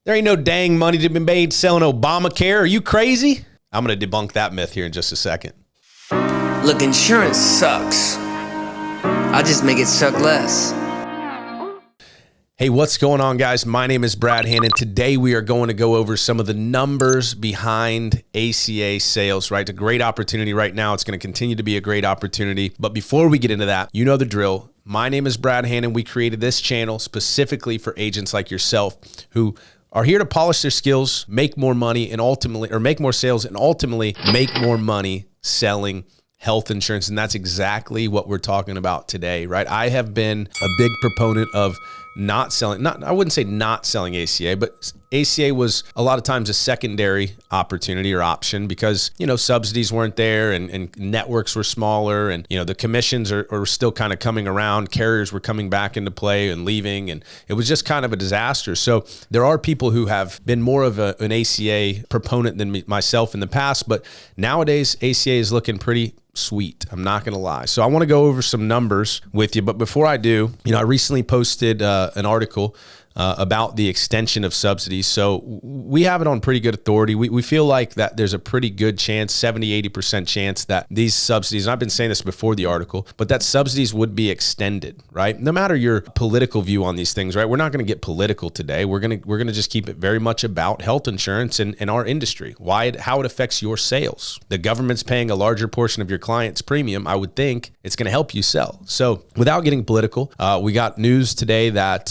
There ain't no dang money to be made selling Obamacare. Are you crazy? I'm going to debunk that myth here in just a second. Look, insurance sucks. I'll just make it suck less. Hey, what's going on, guys? My name is Brad Hannon. Today, we are going to go over some of the numbers behind ACA sales, right? It's a great opportunity right now. It's going to continue to be a great opportunity. But before we get into that, you know the drill. My name is Brad Hannon. We created this channel specifically for agents like yourself who are here to polish their skills, make more money, and ultimately, or make more sales and ultimately make more money selling health insurance. And that's exactly what we're talking about today, right? I have been a big proponent of not selling, I wouldn't say not selling ACA, but ACA was a lot of times a secondary opportunity or option because, you know, subsidies weren't there and networks were smaller and, you know, the commissions are still kind of coming around. Carriers were coming back into play and leaving, and it was just kind of a disaster. So there are people who have been more of an ACA proponent than myself in the past, but nowadays ACA is looking pretty sweet. I'm not going to lie. So I want to go over some numbers with you. But before I do, you know, I recently posted an article about the extension of subsidies. So we have it on pretty good authority. We feel like that there's a pretty good chance, 70, 80% chance that these subsidies, and I've been saying this before the article, but that subsidies would be extended, right? No matter your political view on these things, right? We're not going to get political today. We're going to just keep it very much about health insurance and our industry, how it affects your sales. The government's paying a larger portion of your client's premium. I would think it's going to help you sell. So without getting political, we got news today that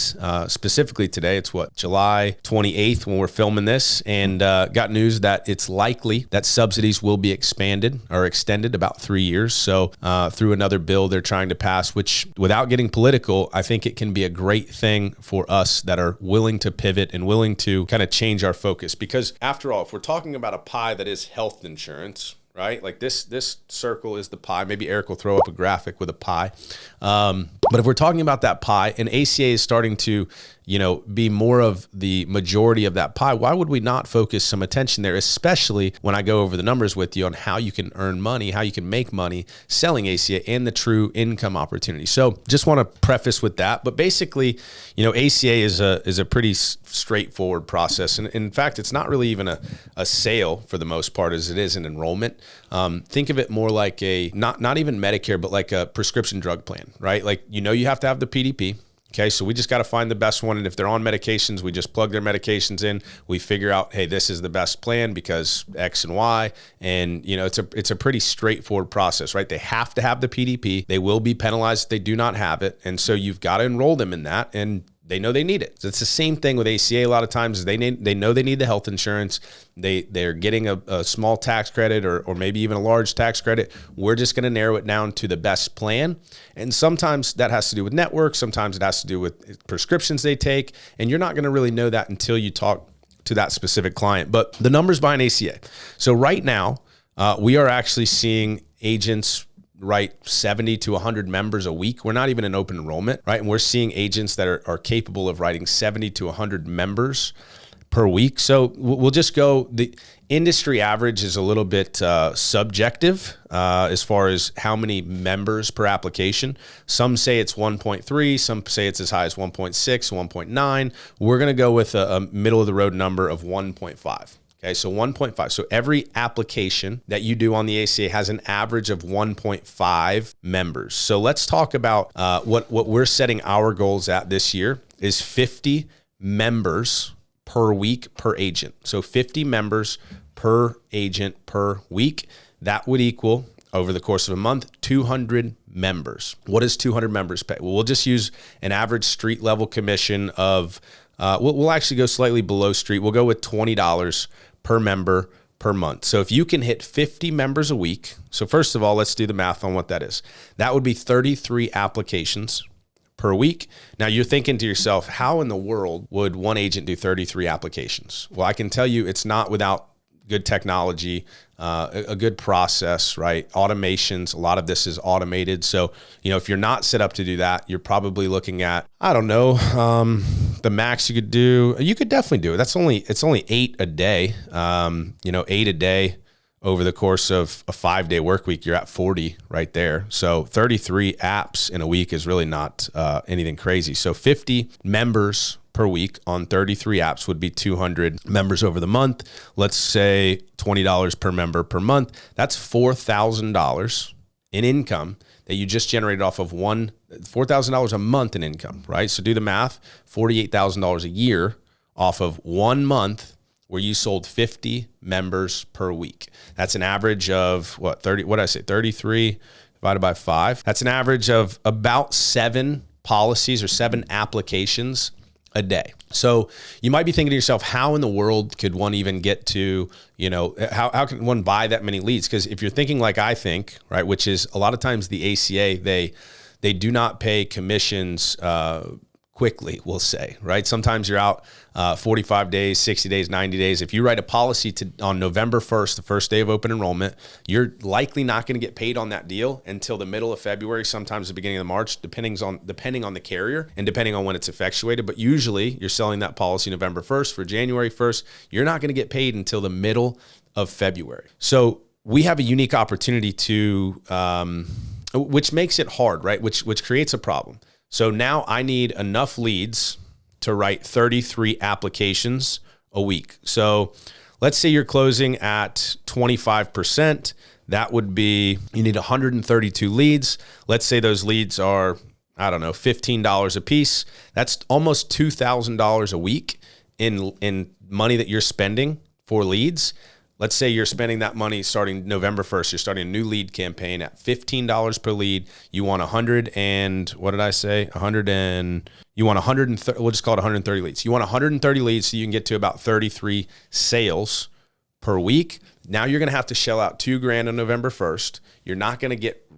specifically today, it's July 28th when we're filming this, and got news that it's likely that subsidies will be expanded or extended about 3 years. So through another bill they're trying to pass, which without getting political, I think it can be a great thing for us that are willing to pivot and willing to kind of change our focus. Because after all, if we're talking about a pie that is health insurance, right? Like this circle is the pie. Maybe Eric will throw up a graphic with a pie. But if we're talking about that pie and ACA is starting to, you know, be more of the majority of that pie, why would we not focus some attention there, especially when I go over the numbers with you on how you can earn money, how you can make money selling ACA and the true income opportunity. So just want to preface with that. But basically, you know, ACA is a pretty straightforward process. And in fact, it's not really even a sale for the most part as it is an enrollment. Think of it more like not even Medicare, but like a prescription drug plan, right? Like, you know, you have to have the PDP. Okay, so we just got to find the best one. And if they're on medications, we just plug their medications in. We figure out, hey, this is the best plan because X and Y. And, you know, it's a pretty straightforward process, right? They have to have the PDP. They will be penalized if they do not have it. And so you've got to enroll them in that. And they know they need it. So it's the same thing with ACA. A lot of times they know they need the health insurance. They're getting a small tax credit or maybe even a large tax credit. We're just going to narrow it down to the best plan. And sometimes that has to do with networks. Sometimes it has to do with prescriptions they take. And you're not going to really know that until you talk to that specific client. But the numbers behind ACA. So right now, we are actually seeing agents write 70 to 100 members a week. We're not even in open enrollment, right? And we're seeing agents that are capable of writing 70 to 100 members per week. So we'll just go, the industry average is a little bit subjective as far as how many members per application. Some say it's 1.3, some say it's as high as 1.6, 1.9. We're going to go with a middle of the road number of 1.5. Okay, so 1.5. So every application that you do on the ACA has an average of 1.5 members. So let's talk about what we're setting our goals at this year is 50 members per week per agent. So 50 members per agent per week. That would equal, over the course of a month, 200 members. What does 200 members pay? Well, we'll just use an average street level commission of, we'll actually go slightly below street. We'll go with $20 per member per month. So if you can hit 50 members a week, so first of all, let's do the math on what that is. That would be 33 applications per week. Now you're thinking to yourself, how in the world would one agent do 33 applications? Well, I can tell you it's not without good technology, a good process, right? Automations, a lot of this is automated. So, you know, if you're not set up to do that, you're probably looking at, I don't know, the max you could definitely do it. It's only 8 a day, 8 a day over the course of a 5-day work week, you're at 40 right there. So 33 apps in a week is really not anything crazy. So 50 members per week on 33 apps would be 200 members over the month. Let's say $20 per member per month. That's $4,000 in income that you just generated off of $4,000 a month in income, right? So do the math, $48,000 a year off of 1 month where you sold 50 members per week. That's an average of 33 divided by 5. That's an average of about 7 policies or 7 applications a day. So you might be thinking to yourself, how in the world could one even get to, how can one buy that many leads? Because if you're thinking like I think, right, which is a lot of times the ACA, they do not pay commissions quickly, we'll say, right? Sometimes you're out 45 days, 60 days, 90 days. If you write a policy on November 1st, the first day of open enrollment, you're likely not going to get paid on that deal until the middle of February, sometimes the beginning of March, depending on the carrier and depending on when it's effectuated. But usually you're selling that policy November 1st. For January 1st, you're not going to get paid until the middle of February. So we have a unique opportunity to, which makes it hard, right? Which creates a problem. So now I need enough leads to write 33 applications a week. So let's say you're closing at 25%. That would be, you need 132 leads. Let's say those leads are, $15 a piece. That's almost $2,000 a week in money that you're spending for leads. Let's say you're spending that money starting November 1st. You're starting a new lead campaign at $15 per lead. You want 100 and what did I say? 100 and you want 130. We'll just call it 130 leads. You want 130 leads so you can get to about 33 sales per week. Now you're going to have to shell out $2,000 on November 1st. You're not going to get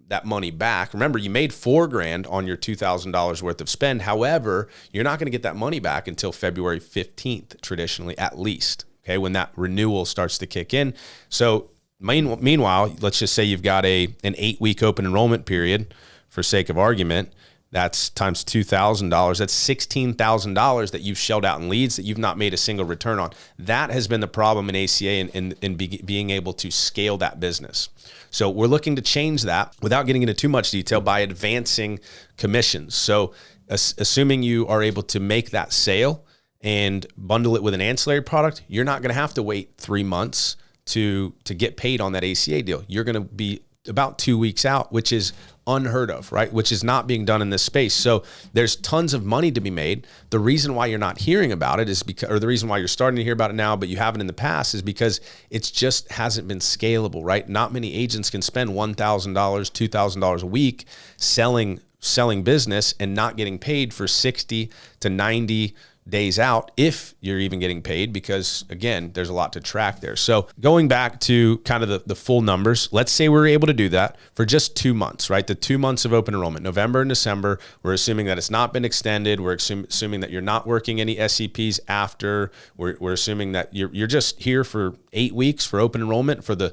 that money back. Remember, you made $4,000 on your $2,000 worth of spend. However, you're not going to get that money back until February 15th, traditionally, at least. Okay, when that renewal starts to kick in. So meanwhile, let's just say you've got an 8-week open enrollment period, for sake of argument. That's times $2,000. That's $16,000 that you've shelled out in leads that you've not made a single return on. That has been the problem in ACA in being able to scale that business. So we're looking to change that without getting into too much detail by advancing commissions. So assuming you are able to make that sale and bundle it with an ancillary product, you're not going to have to wait 3 months to get paid on that ACA deal. You're going to be about 2 weeks out, which is unheard of, right? Which is not being done in this space. So there's tons of money to be made. The reason why you're not hearing about it is because, or the reason why you're starting to hear about it now, but you haven't in the past, is because it's just hasn't been scalable, right? Not many agents can spend $1,000, $2,000 a week selling business and not getting paid for 60 to 90 days out, if you're even getting paid, because again, there's a lot to track there. So going back to kind of the full numbers, let's say we're able to do that for just 2 months, right? The 2 months of open enrollment, November and December. We're assuming that it's not been extended. We're assuming that you're not working any SEPs after. We're assuming that you're just here for 8 weeks for open enrollment for the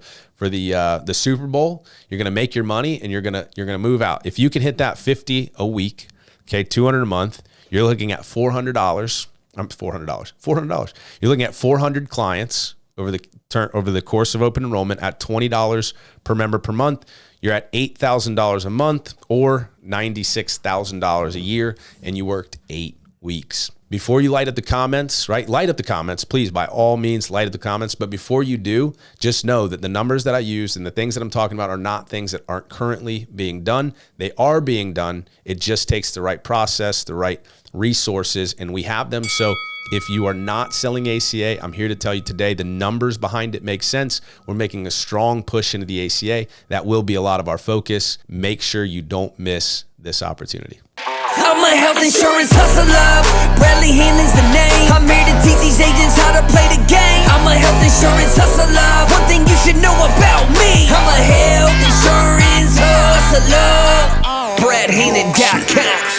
Super Bowl. You're going to make your money and you're going to move out. If you can hit that 50 a week, okay, 200 a month, you're looking at $400. You're looking at 400 clients over the course of open enrollment at $20 per member per month. You're at $8,000 a month or $96,000 a year, and you worked 8 weeks. Before you light up the comments, right? Light up the comments, please. By all means, light up the comments. But before you do, just know that the numbers that I use and the things that I'm talking about are not things that aren't currently being done. They are being done. It just takes the right process, the right resources, and we have them. So if you are not selling ACA, I'm here to tell you today the numbers behind it make sense. We're making a strong push into the ACA. That will be a lot of our focus. Make sure you don't miss this opportunity. I'm a health insurance hustler. Bradley Hannon's the name. I'm here to teach these agents how to play the game. I'm a health insurance hustler. One thing you should know about me, I'm a health insurance hustler. BradHannon.com.